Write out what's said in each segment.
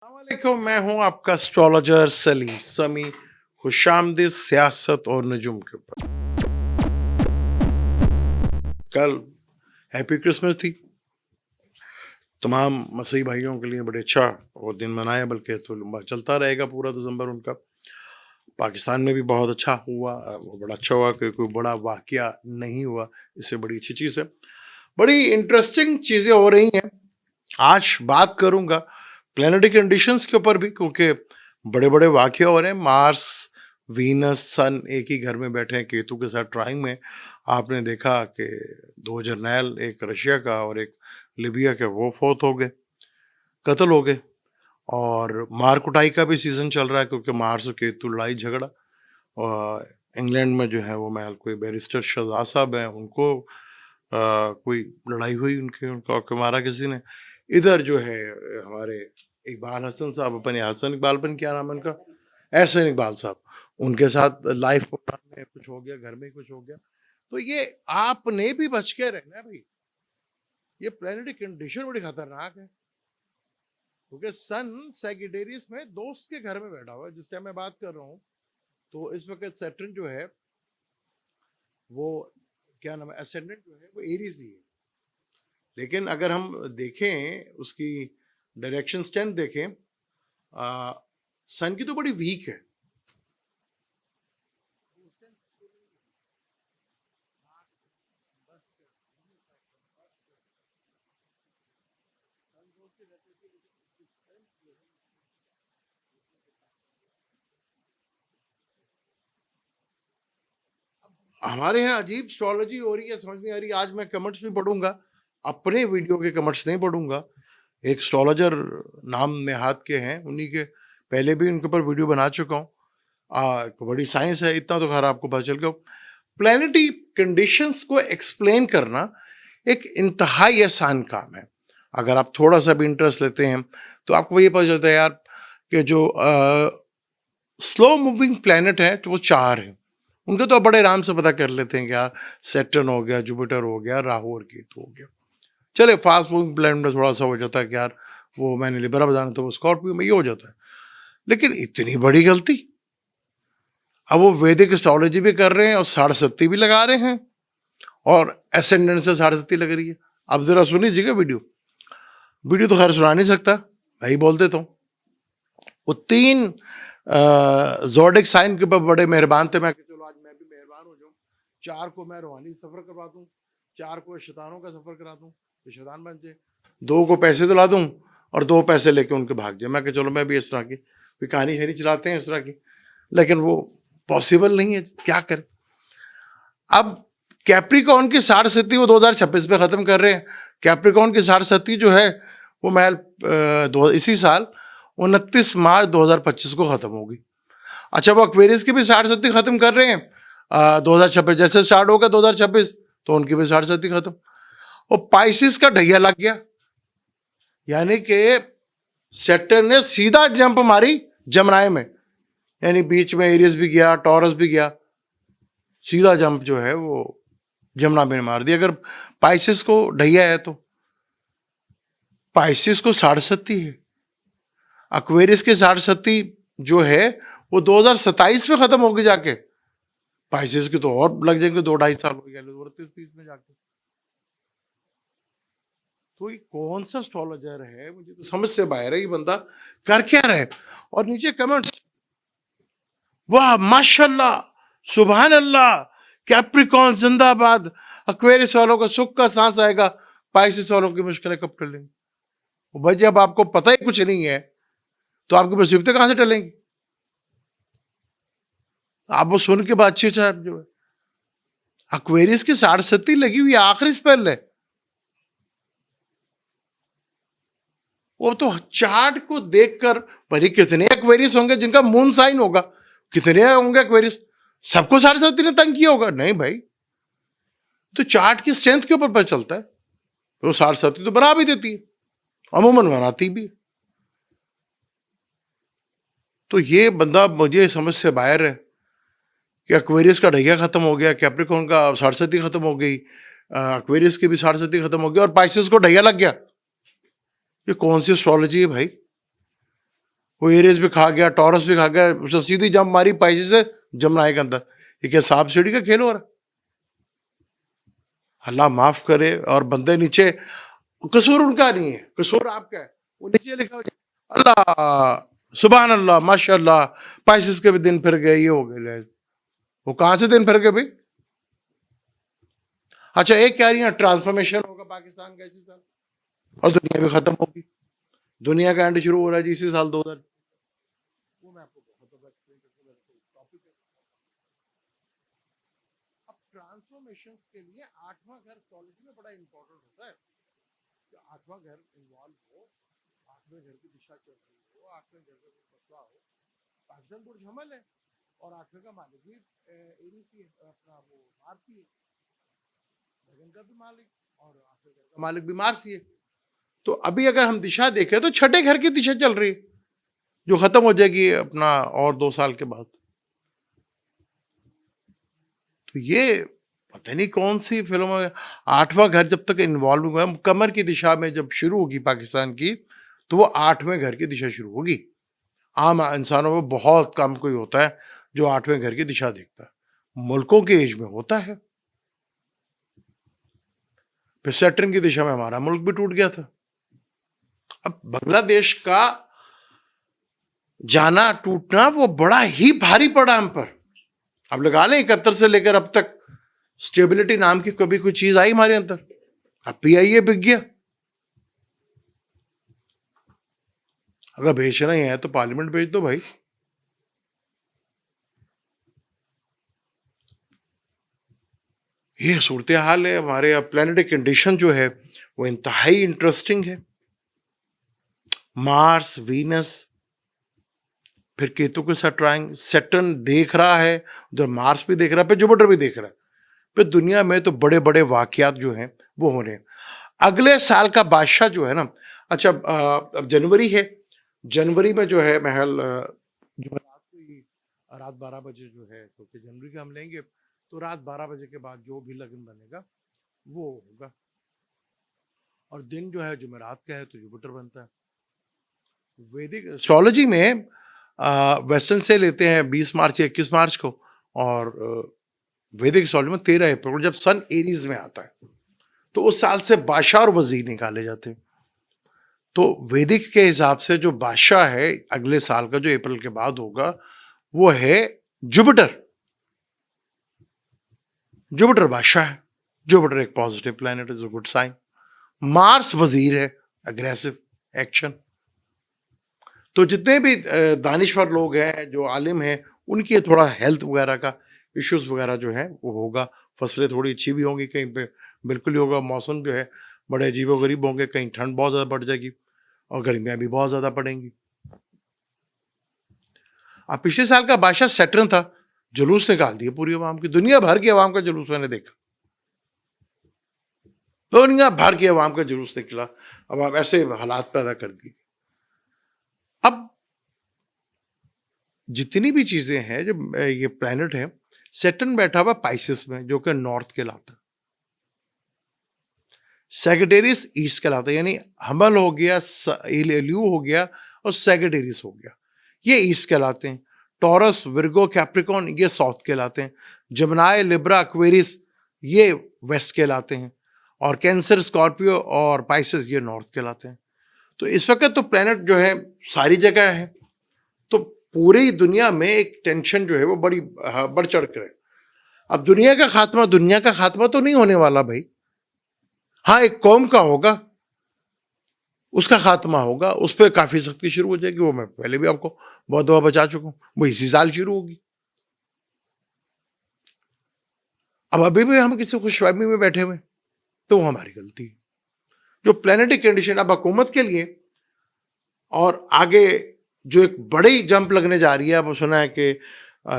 अस्सलामुअलैकुम, मैं हूं आपका एस्ट्रोलॉजर सली समी। खुशामदीद सियासत और नजुम के ऊपर। कल हैप्पी क्रिसमस थी। तमाम मसीही भाइयों के लिए बड़े अच्छा वो दिन मनाया, बल्कि तो लंबा चलता रहेगा पूरा दिसंबर उनका। पाकिस्तान में भी बहुत अच्छा हुआ, वो बड़ा अच्छा हुआ कि कोई बड़ा वाकया नहीं हुआ। इससे बड़ी अच्छी चीज़ है। बड़ी इंटरेस्टिंग चीज़ें हो रही हैं। आज बात करूंगा प्लैनेटरी कंडीशंस के ऊपर भी, क्योंकि बड़े बड़े वाकये हो रहे हैं। मार्स, वीनस, सन एक ही घर में बैठे हैं केतु के साथ ट्राइंग में। आपने देखा कि दो जर्नैल, एक रशिया का और एक लीबिया के, वो फौत हो गए, कत्ल हो गए। और मार कुटाई का भी सीजन चल रहा है, क्योंकि मार्स और केतु लड़ाई झगड़ा। और इंग्लैंड में जो है वो महल कोई बैरिस्टर शहजाद साहब हैं, उनको कोई लड़ाई हुई, उनको मारा किसी ने। इधर जो है हमारे इकबाल हसन साहब, अपने हसन इकबाल, बन क्या नाम है उनका, एहसन इकबाल साहब, उनके साथ लाइफ प्रोग्राम में कुछ हो गया, घर में कुछ हो गया। तो ये आपने भी बच के रहना है भाई। ये प्लैनेटरी कंडीशन बड़ी खतरनाक है, क्योंकि सन सैजिटेरियस में दोस्त के घर में बैठा हुआ है जिस टाइम मैं बात कर रहा हूँ। तो इस वक्त सैटर्न जो है वो, क्या नाम है, असेंडेंट जो है वो एरीज ही है। लेकिन अगर हम देखें उसकी डायरेक्शन स्ट्रेंथ देखें, सन की तो बड़ी वीक है। हमारे यहाँ अजीब एस्ट्रोलॉजी हो रही है, समझ नहीं आ रही। आज मैं कमेंट्स भी पढ़ूंगा, अपने वीडियो के कमेंट्स नहीं पढ़ूंगा। एक एस्ट्रोलॉजर नाम नेहात के हैं, उन्हीं के पहले भी उनके ऊपर वीडियो बना चुका हूँ। बड़ी साइंस है, इतना तो खैर आपको पता चल गया। प्लैनेटरी कंडीशंस को एक्सप्लेन करना एक इंतहाई आसान काम है। अगर आप थोड़ा सा भी इंटरेस्ट लेते हैं तो आपको ये पता चलता है यार कि जो स्लो मूविंग प्लैनेट है तो वो चार हैं। उनके तो आप बड़े आराम से पता कर लेते हैं कि यार सैटर्न हो गया, जुपिटर हो गया, राहु और केतु हो गया। चले फास्ट मूविंग प्लैनेट में थोड़ा सा हो जाता है कि यार वो मैंने लिबरा बताना, तो वो स्कॉर्पियो में ये हो जाता है। लेकिन इतनी बड़ी गलती, अब वो वैदिक एस्ट्रोलॉजी भी कर रहे हैं और साढ़े सत्ती भी लगा रहे हैं, और एसेंडेंट से साढ़े सत्ती लग रही है। अब जरा सुन लीजिएगा वीडियो। वीडियो तो खैर सुना नहीं सकता, मैं ही बोल देता हूँ। वो तीन जोडिक साइन के ऊपर बड़े मेहरबान थे। मैं चलो आज मैं भी मेहरबान हो जाऊँ, चार को मैं रूहानी सफर करवा दूँ, चार को शैतानों का सफर करा दूँ, तो शैतान बन जाए। दो को पैसे दिला दूँ और दो पैसे लेके उनके भाग जाए। मैं चलो मैं भी इस तरह की कोई कहानी है नहीं चलाते हैं इस तरह की, लेकिन वो पॉसिबल नहीं है, क्या करें। अब कैप्रिकॉन की साढ़े सत्ती वो 2026 में खत्म कर रहे हैं। कैप्रिकॉन की साढ़े सत्ती जो है वो महल इसी साल 29 मार्च 2025 को खत्म होगी। अच्छा, वो एक्वेरियस की भी साढ़े सत्ती खत्म कर रहे हैं 2026, जैसे स्टार्ट होगा 2026 तो उनकी भी साढ़े सत्ती खत्म। और पाइसिस का ढैया लग गया, यानी कि सैटर्न ने सीधा जंप मारी जमनाए में, यानी बीच में एरियस भी गया, टॉरस भी गया, सीधा जंप जो है वो जमुना में मार दिया। अगर पाइसिस को ढैया है तो पाइसिस को साढ़े सत्ती है। एक्वेरियस की साढ़े सत्ती जो है वो 2027 में खत्म होगी जाके। पाइसिस की तो और लग जाएंगे 2-2.5 साल हो गए 2030 में जाके। तो ये कौन सा एस्ट्रोलॉजर है, मुझे तो समझ से बाहर है। ये बंदा कर क्या रहे। और नीचे कमेंट्स, वाह माशाल्लाह, सुभान अल्लाह, कैप्रिकॉन जिंदाबाद, एक्वेरियस वालों का सुख का सांस आएगा, पाइसिस वालों की मुश्किलें कब टल लेंगी। भाई जब आपको पता ही कुछ नहीं है तो आपकी मुसीबतें कहां से टलेंगी। आप वो सुन के बाद अच्छी साहब जो है एक्वेरियस की साढ़े सत्ती लगी हुई आखिरी स्पेल है। वो तो चार्ट को देखकर भाई कितने एक्वेरियस होंगे जिनका मून साइन होगा, कितने होंगे एक्वेरियस, सबको साढ़े सत्ती ने तंग किया होगा नहीं भाई। तो चार्ट की स्ट्रेंथ के ऊपर पता चलता है। वो साढ़े सत्ती तो बना भी देती है, अमूमन बनाती भी। तो ये बंदा मुझे समझ से बाहर है कि एक्वेरियस का ढैया खत्म हो गया, कैप्रिकॉन का साढ़े सत्ती खत्म हो गई, एक्वेरियस की भी साढ़े सत्ती खत्म हो गई और पाइसेस को ढैया लग गया। ये कौन सी एस्ट्रोलॉजी है भाई। वो एरिस भी खा गया, टॉरस भी खा गया, उसने सीधी जंप मारी पाइसी से जमनाए के अंदर। ये क्या सांप सीढ़ी का खेल हो रहा? अल्लाह माफ करे। और बंदे नीचे, कसूर उनका नहीं है, कसूर आपका है। वो नीचे लिखा हो, अल्लाह सुभान अल्लाह माशाअल्लाह, पाइसिस के भी दिन फिर गए, ये हो गए। वो कहां से दिन फिर गए भाई? अच्छा, एक कह रही है ट्रांसफॉर्मेशन होगा पाकिस्तान का इसी साल, और दुनिया भी खत्म होगी। दुनिया का एंड शुरू हो रहा है जी इसी साल 2000। वो मैं आपको बहुत एक्सप्लेन करता हूँ, टॉपिक है। अब ट्रांसफॉर्मेशन के लिए आठवां घर एस्ट्रोलॉजी में बड़ा इंपॉर्टेंट होता है। कि आठवां घर इन्वॉल्व हो, आठवें घर की दिशा चल रही हो, आठवें घर का फसवा हो। पाकिस्तान बुर्ज हमल है, और आठवें का मालिक भी एरीज की अपना वो मार्सी है, लगन का भी मालिक, और आठवें घर का मालिक भी मार्सी है। तो अभी अगर हम दिशा देखें तो छठे घर की दिशा चल रही है, जो खत्म हो जाएगी अपना और 2 साल के बाद। तो ये पता नहीं कौन सी फिल्म है। आठवां घर जब तक इन्वॉल्व हुआ, कमर की दिशा में जब शुरू होगी पाकिस्तान की, तो वो आठवें घर की दिशा शुरू होगी। आम इंसानों में बहुत कम कोई होता है जो आठवें घर की दिशा देखता है। मुल्कों के एज में होता है। फिर सैटर्न की दिशा में हमारा मुल्क भी टूट गया था। अब बांग्लादेश का जाना टूटना वो बड़ा ही भारी पड़ा हम पर। अब लगा लें 71 से लेकर अब तक स्टेबिलिटी नाम की कभी कोई चीज आई हमारे अंदर? अब PIA बिक गया। अगर भेजना ही है तो पार्लियामेंट भेज दो भाई। ये सूरत हाल है हमारे। अब प्लैनेटरी कंडीशन जो है वो इंतहाई इंटरेस्टिंग है। मार्स, वीनस, फिर केतु के साथ ट्रायंगल, सैटर्न देख रहा है उधर, मार्स भी देख रहा है, फिर जुपिटर भी देख रहा है। फिर दुनिया में तो बड़े बड़े वाकयात जो हैं वो हो रहे हैं। अगले साल का बादशाह जो है ना, अच्छा अब जनवरी है, जनवरी में जो है महल जो रात को ही रात 12 बजे जो है, क्योंकि जनवरी का हम लेंगे तो रात 12 बजे के बाद जो भी लगन बनेगा वो होगा। और दिन जो है जुमेरात का है तो जुपिटर बनता है। वैदिक एस्ट्रोलॉजी में वेस्टर्न से लेते हैं 20 मार्च या 21 मार्च को, और वैदिक एस्ट्रोलॉजी में 13 अप्रैल को, जब सन एरीज में आता है तो उस साल से बादशाह और वजीर निकाले जाते हैं। तो वैदिक के हिसाब से जो बादशाह है अगले साल का, जो अप्रैल के बाद होगा, वो है जुपिटर। जुपिटर बादशाह है। जुपिटर एक positive planet, is a good sign. Mars वजीर है, अग्रेसिव एक्शन। तो जितने भी दानिश्वर लोग हैं, जो आलिम हैं, उनकी थोड़ा हेल्थ वगैरह का इश्यूज वगैरह जो है वो होगा। फसलें थोड़ी अच्छी भी होंगी, कहीं पे बिल्कुल ही होगा। मौसम जो है बड़े अजीबो गरीब होंगे, कहीं ठंड बहुत ज़्यादा बढ़ जाएगी और गर्मियाँ भी बहुत ज़्यादा पड़ेंगी। अब पिछले साल का बादशाह सैटर्न था, जुलूस निकाल दिए पूरी अवाम की। दुनिया भर की अवाम का जुलूस मैंने देखा, दुनिया भर की अवाम का जुलूस निकला। अब आप ऐसे हालात पैदा कर दिए। अब जितनी भी चीजें हैं, जो ये प्लैनेट है, सैटर्न बैठा हुआ पाइसेस में, जो कि नॉर्थ कहलाता है, सैगिटेरियस ईस्ट कहलाता है। यानी हमल हो गया, ल्यू हो गया, और सैगिटेरियस हो गया, ये ईस्ट कहलाते हैं। टॉरस, विर्गो, कैप्रिकॉन ये साउथ कहलाते हैं। जमनाय, लिब्रा, एक्वेरियस ये वेस्ट कहलाते हैं। और कैंसर, स्कॉर्पियो और पाइसेस ये नॉर्थ कहलाते हैं। तो इस वक्त तो प्लैनेट जो है सारी जगह है। तो पूरी दुनिया में एक टेंशन जो है वो बड़ी बढ़ चढ़ कर है। अब दुनिया का खात्मा तो नहीं होने वाला भाई। हाँ, एक कौम का होगा, उसका खात्मा होगा, उस पर काफी सख्ती शुरू हो जाएगी। वो मैं पहले भी आपको बहुत दफा बचा चुका हूं, वो इसी साल शुरू होगी। अब अभी भी हम किसी खुशफहमी में बैठे हुए, तो वो हमारी गलती है। जो प्लैनेटरी कंडीशन अब हुकूमत के लिए, और आगे जो एक बड़ी जंप लगने जा रही है। अब सुना है कि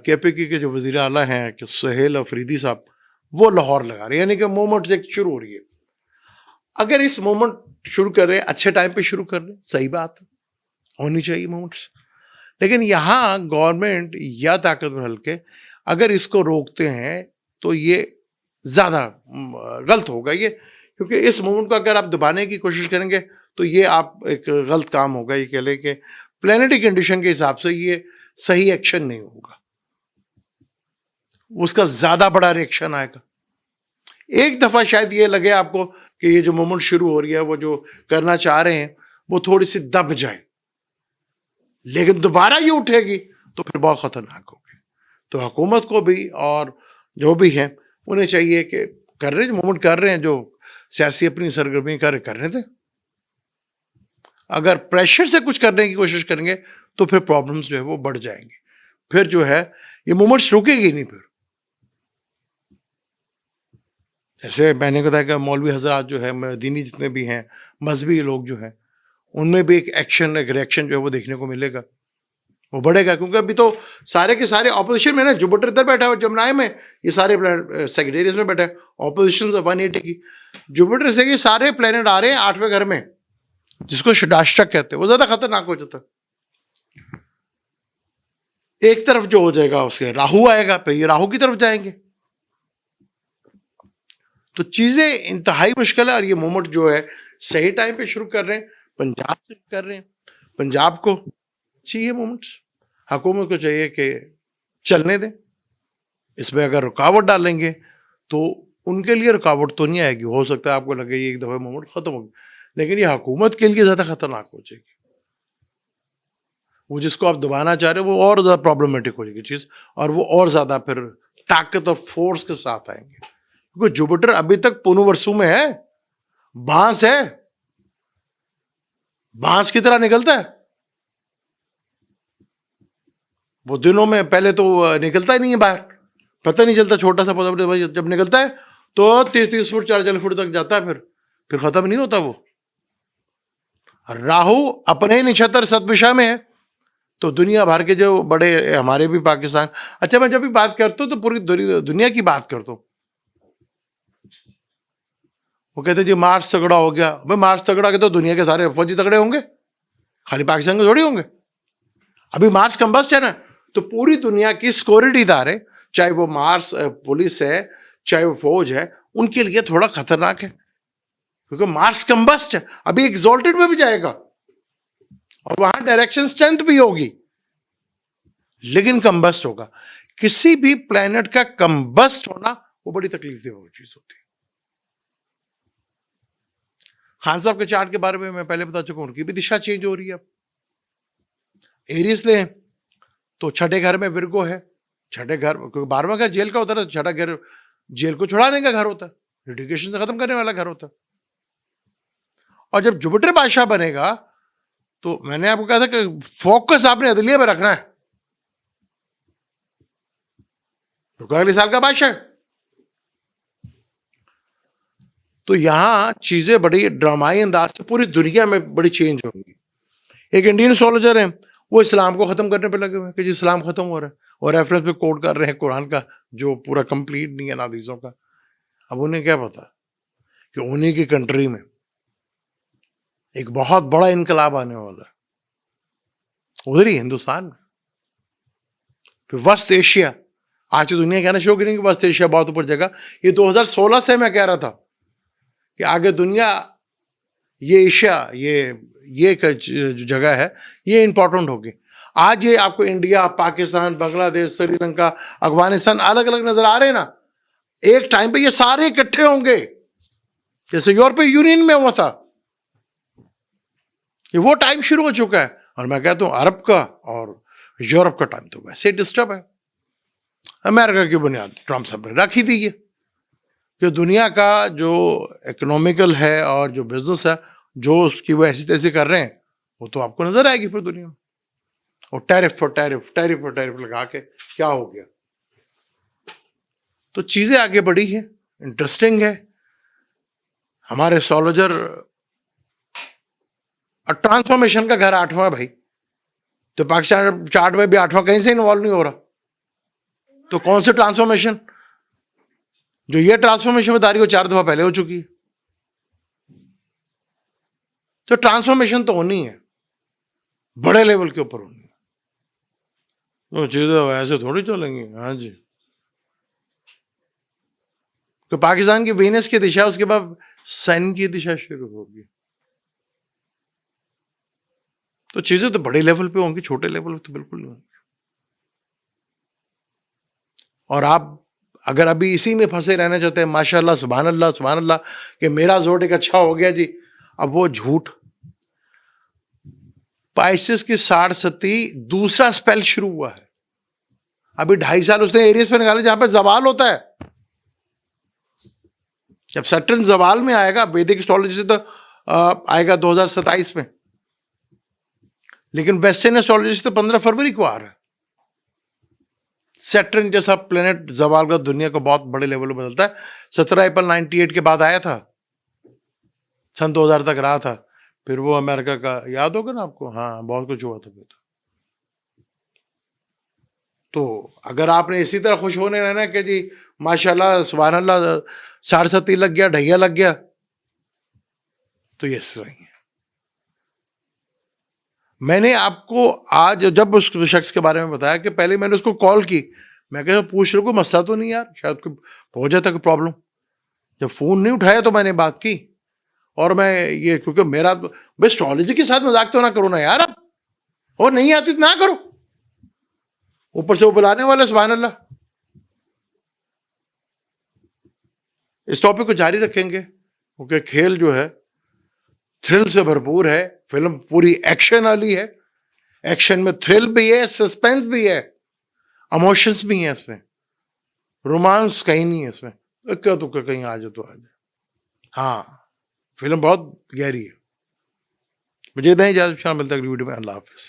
KPK के जो वजीर आला हैं कि सुहेल अफरीदी साहब, वो लाहौर लगा रहे हैं, यानी कि मूवमेंट एक शुरू हो रही है। अगर इस मूवमेंट शुरू कर रहे हैं, अच्छे टाइम पे शुरू कर रहे हैं, सही बात है, होनी चाहिए मूवमेंट्स। लेकिन यहाँ गवर्नमेंट या ताकतवर हल्के अगर इसको रोकते हैं तो ये ज्यादा गलत होगा ये। क्योंकि इस मूवमेंट को अगर आप दबाने की कोशिश करेंगे तो ये आप एक गलत काम होगा। ये कह लें कि प्लैनेटरी कंडीशन के हिसाब से ये सही एक्शन नहीं होगा, उसका ज्यादा बड़ा रिएक्शन आएगा। एक दफा शायद ये लगे आपको कि ये जो मूवमेंट शुरू हो रही है, वो जो करना चाह रहे हैं, वो थोड़ी सी दब जाए, लेकिन दोबारा ये उठेगी तो फिर बहुत खतरनाक होगी। तो हुकूमत को भी और जो भी है उन्हें चाहिए कि कर रहे, जो मूवमेंट कर रहे हैं, जो सियासी अपनी सरगर्मी करने थे। अगर प्रेशर से कुछ करने की कोशिश करेंगे तो फिर प्रॉब्लम्स जो है वो बढ़ जाएंगे, फिर जो है ये मूवमेंट्स रुकेगी नहीं। फिर जैसे मैंने कहा कि मौलवी हजरात जो है, दीनी जितने भी हैं, मजहबी लोग जो हैं, उनमें भी एक एक्शन, एक रिएक्शन जो है वो देखने को मिलेगा, वो बढ़ेगा। क्योंकि अभी तो सारे के सारे ऑपोजिशन में ना, जुपिटर इधर बैठा है जमुनाई में, ये सारे प्लैनेट सेक्रेटेरियस में बैठा है, ऑपोजिशन 180 की। जुपिटर से ये सारे प्लैनेट आ रहे हैं 8वें घर में, जिसको षडाष्टक कहते हैं, वो ज्यादा खतरनाक हो जाता है। एक तरफ जो हो जाएगा उसके राहु आएगा, फिर ये राहु की तरफ जाएंगे, तो चीजें इंतहाई मुश्किल है। और ये मूवमेंट जो है सही टाइम पे शुरू कर रहे हैं, पंजाब से कर रहे हैं, पंजाब को चाहिए मूवमेंट्स, हुकूमत को चाहिए कि चलने दें। इसमें अगर रुकावट डालेंगे तो उनके लिए रुकावट तो नहीं आएगी, हो सकता है आपको लगे ये एक दफा मूवमेंट खत्म होगी, लेकिन ये हुकूमत के लिए ज्यादा खतरनाक हो जाएगी। वो जिसको आप दबाना चाह रहे हो वो और ज्यादा प्रॉब्लमेटिक हो जाएगी चीज, और वो और ज्यादा फिर ताकत और फोर्स के साथ आएंगे। क्योंकि जुपिटर अभी तक पुनर्वसु में है, बांस है, बांस की तरह निकलता है। वो दिनों में पहले तो निकलता ही नहीं है बाहर, पता नहीं चलता, छोटा सा पौधा जब निकलता है तो 30-30 फुट 40-40 फुट तक जाता है, फिर खत्म नहीं होता वो। राहु अपने ही नक्षत्र सतभिषा में है, तो दुनिया भर के जो बड़े, हमारे भी पाकिस्तान, अच्छा मैं जब भी बात करता हूँ तो पूरी दुनिया की बात करता हूँ। वो कहते जी मार्स तगड़ा हो गया, भाई मार्स तगड़ा के तो दुनिया के सारे फौजी तगड़े होंगे, खाली पाकिस्तान के थोड़ी होंगे। अभी मार्स कंबस्ट है ना, तो पूरी दुनिया की सिक्योरिटी इदारे, चाहे वो मार्स पुलिस है, चाहे वो फौज है, उनके लिए थोड़ा खतरनाक है, क्योंकि मार्स कंबस्ट है। अभी एक्सॉल्टेड में भी जाएगा और वहां डायरेक्शन स्ट्रेंथ भी होगी, लेकिन कंबस्ट होगा। किसी भी प्लेनेट का कंबस्ट होना वो बड़ी तकलीफ देने वाली चीज होती है। खान साहब के चार्ट के बारे में मैं पहले बता चुका हूं, उनकी भी दिशा चेंज हो रही है। एरियस ले तो छठे घर में विर्गो है, छठे घर, क्योंकि 12वां घर जेल का होता है, छठा घर जेल को छुड़ाने का घर होता है, लिटिगेशन से खत्म करने वाला घर होता है। और जब जुपिटर बादशाह बनेगा तो मैंने आपको कहा था कि फोकस आपने अदलिया में रखना है, क्योंकि अगले साल का बादशाह। तो यहां चीजें बड़ी ड्रामाई अंदाज से पूरी दुनिया में बड़ी चेंज होंगी। एक इंडियन एस्ट्रोलॉजर है, वो इस्लाम को खत्म करने पे लगे हुए हैं कि जी इस्लाम खत्म हो रहा है, और रेफरेंस पे कोट कर रहे हैं कुरान का, जो पूरा कंप्लीट नहीं है ना हदीसों का। अब उन्हें क्या पता कि उन्हीं की कंट्री में एक बहुत बड़ा इनकलाब आने वाला है, उधर ही हिंदुस्तान में। फिर वस्त एशिया, आज तो दुनिया कहना शुरू करेंगे वस्त एशिया बहुत ऊपर जगह। ये 2016 से मैं कह रहा था कि आगे दुनिया, ये एशिया, ये जो जगह है ये इंपॉर्टेंट होगी। आज ये आपको इंडिया, पाकिस्तान, बांग्लादेश, श्रीलंका, अफगानिस्तान अलग अलग नजर आ रहे हैं ना, एक टाइम पे ये सारे इकट्ठे होंगे, जैसे यूरोपीय यूनियन में हुआ था। ये वो टाइम शुरू हो चुका है, और मैं कहता हूं अरब का और यूरोप का टाइम तो वैसे डिस्टर्ब है। अमेरिका की बुनियाद ट्रंप साहब ने रख ही दी है कि दुनिया का जो इकोनॉमिकल है और जो बिजनेस है, जो उसकी वो ऐसी तैसी कर रहे हैं, वो तो आपको नजर आएगी फिर दुनिया में। और टैरिफ पर टैरिफ, टैरिफ पर टैरिफ लगा के क्या हो गया। तो चीजें आगे बढ़ी है, इंटरेस्टिंग है। हमारे एस्ट्रोलॉजर, ट्रांसफॉर्मेशन का घर 8वां भाई, तो पाकिस्तान चार्ट में भी 8वां कहीं से इन्वॉल्व नहीं हो रहा, तो कौन से ट्रांसफॉर्मेशन? जो ये ट्रांसफॉर्मेशन बता रही हो 4 दफा पहले हो चुकी है। तो ट्रांसफॉर्मेशन तो होनी है, बड़े लेवल के ऊपर होनी है, वो चीजें ऐसे थोड़ी चलेंगी। हाँ जी, तो पाकिस्तान की वीनस की दिशा, उसके बाद सन की दिशा शुरू होगी। तो चीजें तो बड़े लेवल पे होंगी, छोटे लेवल पे तो बिल्कुल नहीं होंगी। और आप अगर अभी इसी में फंसे रहना चाहते हैं, माशाल्लाह सुभान अल्लाह कि मेरा ज़ोडिक अच्छा हो गया जी, अब वो झूठ। पाइसेस की 60 दूसरा स्पेल शुरू हुआ है। अभी 2.5 साल उसने एरियस पे निकाले जहां पे जवाल होता है। जब सैटर्न जवाल में आएगा, वैदिक एस्ट्रोलॉजी से तो आएगा 2027 में, लेकिन वेस्टर्न एस्ट्रोलॉजी से तो 15 फरवरी को आ रहा है। सैटर्न जैसा प्लेनेट जवाल का दुनिया को बहुत बड़े लेवल पर बदलता है। 17 अप्रैल 98 के बाद आया था, सन 2000 तक रहा था, फिर वो अमेरिका का याद होगा ना आपको, हाँ बहुत कुछ हुआ था फिर। तो अगर आपने इसी तरह खुश होने रहना कि जी माशाल्लाह सुभान अल्लाह 60 लग गया, ढैया लग गया, तो ये सही है। मैंने आपको आज जब उस शख्स के बारे में बताया कि पहले मैंने उसको कॉल की, मैं कहा पूछ लो कोई मसला तो नहीं यार, शायद कोई हो जाता कोई प्रॉब्लम। जब फोन नहीं उठाया तो मैंने बात की, और मैं ये क्योंकि मेरा एस्ट्रोलॉजी के साथ मजाक तो ना करो ना यार, अब और नहीं आती तो ना करो, ऊपर से वो बुलाने वाले सुभान अल्लाह। इस टॉपिक को जारी रखेंगे क्योंकि खेल जो है थ्रिल से भरपूर है। फिल्म पूरी एक्शन वाली है, एक्शन में थ्रिल भी है, सस्पेंस भी है, इमोशंस भी हैं इसमें, रोमांस कहीं नहीं है इसमें, इक्का तुक्का कहीं आ जाए तो आ जाए। हाँ, फिल्म बहुत गहरी है। मुझे इतना ही इजाजत मिलता है अगली वीडियो में। अल्लाह हाफिज।